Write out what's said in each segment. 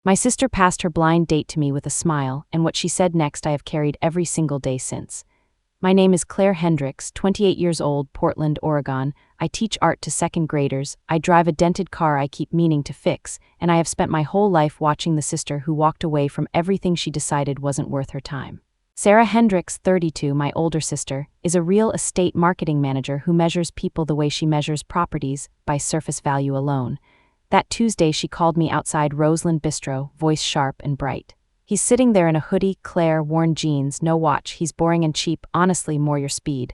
My sister passed her blind date to me with a smile, and what she said next I have carried every single day since. My name is Claire Hendricks, 28 years old, Portland, Oregon. I teach art to second graders, I drive a dented car I keep meaning to fix, and I have spent my whole life watching the sister who walked away from everything she decided wasn't worth her time. Sarah Hendricks, 32, my older sister, is a real estate marketing manager who measures people the way she measures properties, by surface value alone. That Tuesday she called me outside Roseland Bistro, voice sharp and bright. He's sitting there in a hoodie, Claire, worn jeans, no watch, he's boring and cheap, honestly more your speed.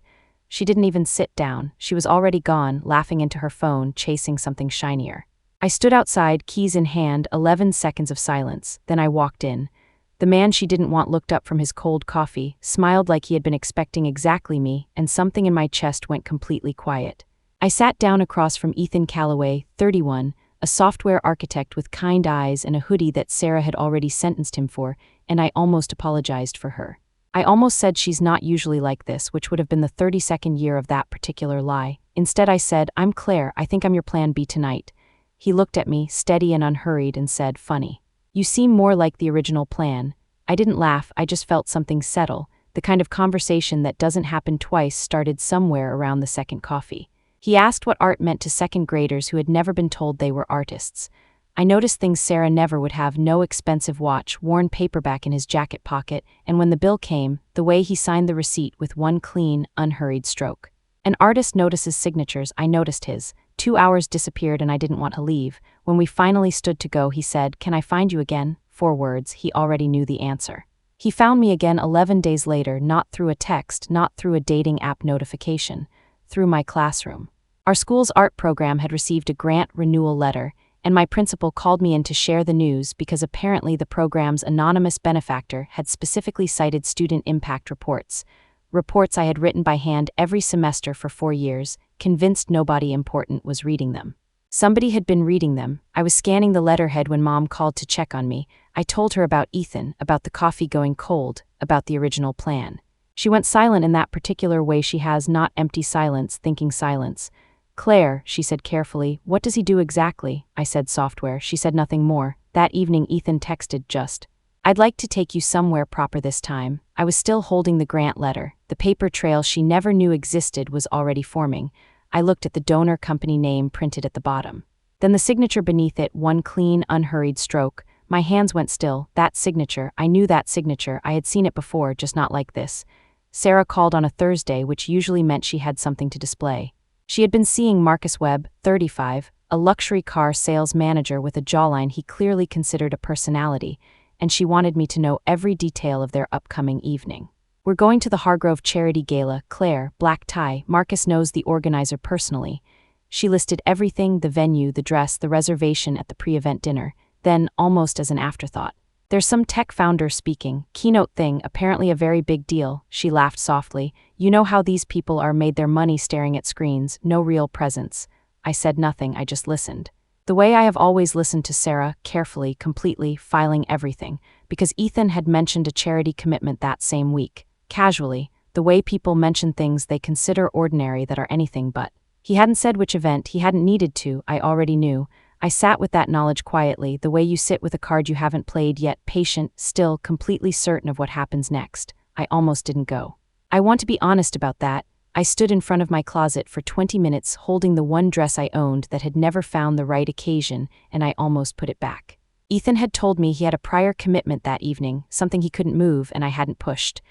She didn't even sit down, she was already gone, laughing into her phone, chasing something shinier. I stood outside, keys in hand, 11 seconds of silence, then I walked in. The man she didn't want looked up from his cold coffee, smiled like he had been expecting exactly me, and something in my chest went completely quiet. I sat down across from Ethan Calloway, 31, a software architect with kind eyes and a hoodie that Sarah had already sentenced him for, and I almost apologized for her. I almost said she's not usually like this, which would have been the 32nd year of that particular lie. Instead I said, I'm Claire, I think I'm your plan B tonight. He looked at me, steady and unhurried, and said, funny. You seem more like the original plan. I didn't laugh, I just felt something settle. The kind of conversation that doesn't happen twice started somewhere around the second coffee. He asked what art meant to second graders who had never been told they were artists. I noticed things Sarah never would have: no expensive watch, worn paperback in his jacket pocket, and when the bill came, the way he signed the receipt with one clean, unhurried stroke. An artist notices signatures, I noticed his. 2 hours disappeared and I didn't want to leave. When we finally stood to go, he said, "Can I find you again?" 4 words, he already knew the answer. He found me again 11 days later, not through a text, not through a dating app notification, through my classroom. Our school's art program had received a grant renewal letter, and my principal called me in to share the news because apparently the program's anonymous benefactor had specifically cited student impact reports. Reports I had written by hand every semester for 4 years, convinced nobody important was reading them. Somebody had been reading them. I was scanning the letterhead when Mom called to check on me. I told her about Ethan, about the coffee going cold, about the original plan. She went silent in that particular way she has, not empty silence, thinking silence. Claire, she said carefully, what does he do exactly? I said software. She said nothing more. That evening Ethan texted just, I'd like to take you somewhere proper this time. I was still holding the grant letter. The paper trail she never knew existed was already forming. I looked at the donor company name printed at the bottom. Then the signature beneath it, one clean, unhurried stroke. My hands went still. That signature, I knew that signature. I had seen it before, just not like this. Sarah called on a Thursday, which usually meant she had something to display. She had been seeing Marcus Webb, 35, a luxury car sales manager with a jawline he clearly considered a personality, and she wanted me to know every detail of their upcoming evening. We're going to the Hargrove Charity Gala, Claire, black tie. Marcus knows the organizer personally. She listed everything: the venue, the dress, the reservation at the pre-event dinner. Then, almost as an afterthought, there's some tech founder speaking, keynote thing, apparently a very big deal. She laughed softly. You know how these people are, made their money staring at screens, no real presence. I said nothing, I just listened. The way I have always listened to Sarah, carefully, completely, filing everything, because Ethan had mentioned a charity commitment that same week. Casually, the way people mention things they consider ordinary that are anything but. He hadn't said which event, he hadn't needed to, I already knew. I sat with that knowledge quietly, the way you sit with a card you haven't played yet, patient, still, completely certain of what happens next. I almost didn't go. I want to be honest about that. I stood in front of my closet for 20 minutes holding the one dress I owned that had never found the right occasion, and I almost put it back. Ethan had told me he had a prior commitment that evening, something he couldn't move, and I hadn't pushed.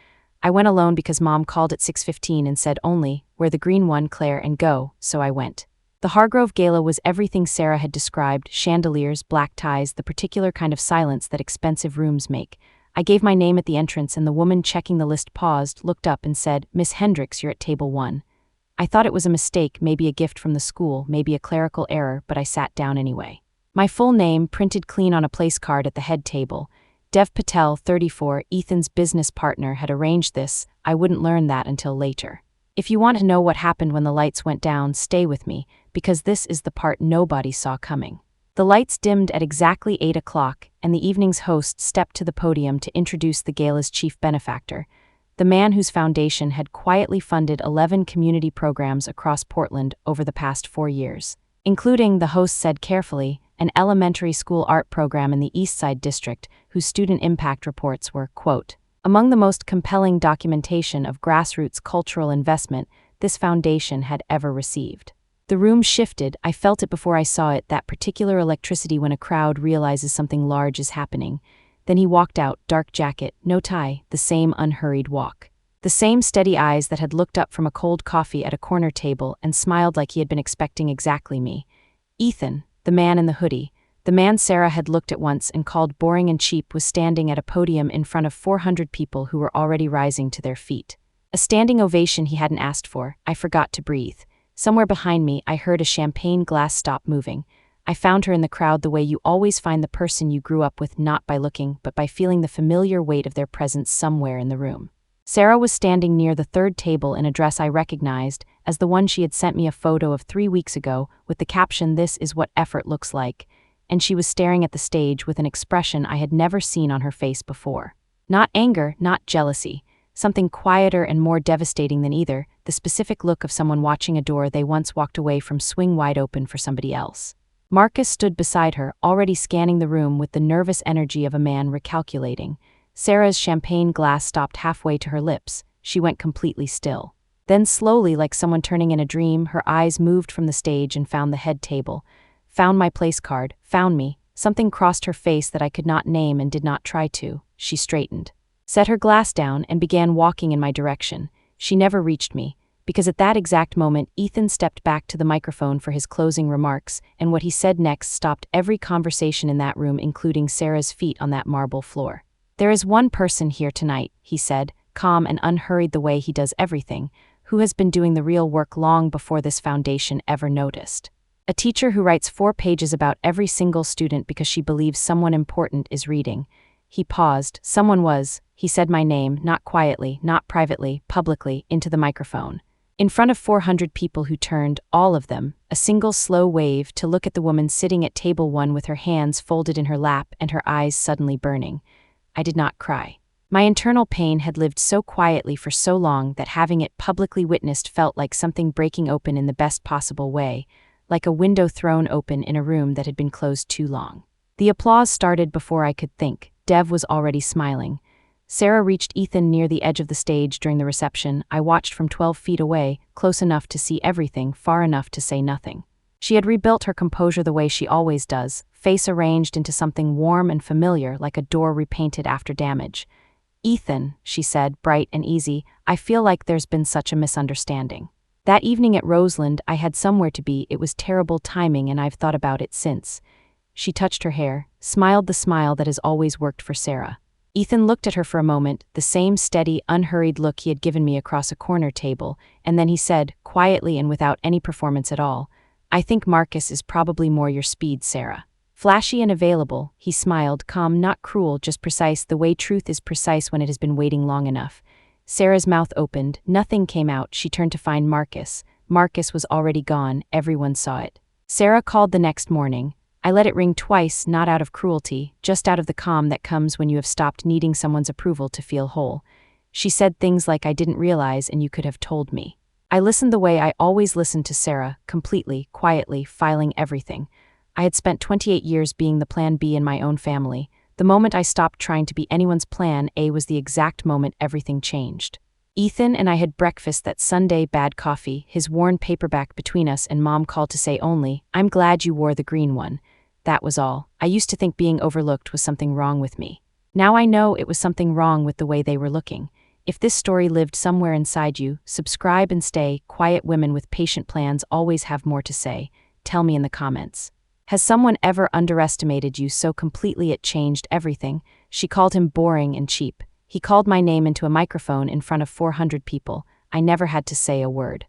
I went alone because Mom called at 6:15 and said only, wear the green one, Claire, and go, so I went. The Hargrove Gala was everything Sarah had described: chandeliers, black ties, the particular kind of silence that expensive rooms make. I gave my name at the entrance and the woman checking the list paused, looked up and said, Miss Hendricks, you're at table 1. I thought it was a mistake, maybe a gift from the school, maybe a clerical error, but I sat down anyway. My full name, printed clean on a place card at the head table. Dev Patel, 34, Ethan's business partner, had arranged this. I wouldn't learn that until later. If you want to know what happened when the lights went down, stay with me, because this is the part nobody saw coming. The lights dimmed at exactly 8 o'clock, and the evening's host stepped to the podium to introduce the gala's chief benefactor, the man whose foundation had quietly funded 11 community programs across Portland over the past 4 years. Including, the host said carefully, an elementary school art program in the East Side District whose student impact reports were, quote, among the most compelling documentation of grassroots cultural investment this foundation had ever received. The room shifted. I felt it before I saw it, that particular electricity when a crowd realizes something large is happening. Then he walked out, dark jacket, no tie, the same unhurried walk. The same steady eyes that had looked up from a cold coffee at a corner table and smiled like he had been expecting exactly me. Ethan, the man in the hoodie, the man Sarah had looked at once and called boring and cheap, was standing at a podium in front of 400 people who were already rising to their feet. A standing ovation he hadn't asked for. I forgot to breathe. Somewhere behind me, I heard a champagne glass stop moving. I found her in the crowd the way you always find the person you grew up with, not by looking, but by feeling the familiar weight of their presence somewhere in the room. Sarah was standing near the third table in a dress I recognized as the one she had sent me a photo of 3 weeks ago with the caption, "This is what effort looks like," and she was staring at the stage with an expression I had never seen on her face before. Not anger, not jealousy, something quieter and more devastating than either, the specific look of someone watching a door they once walked away from swing wide open for somebody else. Marcus stood beside her, already scanning the room with the nervous energy of a man recalculating. Sarah's champagne glass stopped halfway to her lips. She went completely still. Then slowly, like someone turning in a dream, her eyes moved from the stage and found the head table. Found my place card, found me. Something crossed her face that I could not name and did not try to. She straightened, set her glass down, and began walking in my direction. She never reached me, because at that exact moment Ethan stepped back to the microphone for his closing remarks, and what he said next stopped every conversation in that room, including Sarah's feet on that marble floor. There is one person here tonight, he said, calm and unhurried the way he does everything, who has been doing the real work long before this foundation ever noticed. A teacher who writes 4 pages about every single student because she believes someone important is reading. He paused. Someone was. He said my name, not quietly, not privately, publicly, into the microphone. In front of 400 people who turned, all of them, a single slow wave to look at the woman sitting at table 1 with her hands folded in her lap and her eyes suddenly burning. I did not cry. My internal pain had lived so quietly for so long that having it publicly witnessed felt like something breaking open in the best possible way, like a window thrown open in a room that had been closed too long. The applause started before I could think. Dev was already smiling. Sarah reached Ethan near the edge of the stage during the reception. I watched from 12 feet away, close enough to see everything, far enough to say nothing. She had rebuilt her composure the way she always does, face arranged into something warm and familiar, like a door repainted after damage. Ethan, she said, bright and easy, I feel like there's been such a misunderstanding. That evening at Roseland, I had somewhere to be. It was terrible timing, and I've thought about it since. She touched her hair, smiled the smile that has always worked for Sarah. Ethan looked at her for a moment, the same steady, unhurried look he had given me across a corner table, and then he said, quietly and without any performance at all, I think Marcus is probably more your speed, Sarah. Flashy and available, he smiled, calm, not cruel, just precise, the way truth is precise when it has been waiting long enough. Sarah's mouth opened, nothing came out. She turned to find Marcus. Marcus was already gone, everyone saw it. Sarah called the next morning. I let it ring twice, not out of cruelty, just out of the calm that comes when you have stopped needing someone's approval to feel whole. She said things like, I didn't realize and you could have told me. I listened the way I always listened to Sarah, completely, quietly, filing everything. I had spent 28 years being the plan B in my own family. The moment I stopped trying to be anyone's plan A was the exact moment everything changed. Ethan and I had breakfast that Sunday, bad coffee, his worn paperback between us, and Mom called to say only, I'm glad you wore the green one. That was all. I used to think being overlooked was something wrong with me. Now I know it was something wrong with the way they were looking. If this story lived somewhere inside you, subscribe and stay. Quiet women with patient plans always have more to say. Tell me in the comments. Has someone ever underestimated you so completely it changed everything? She called him boring and cheap. He called my name into a microphone in front of 400 people. I never had to say a word.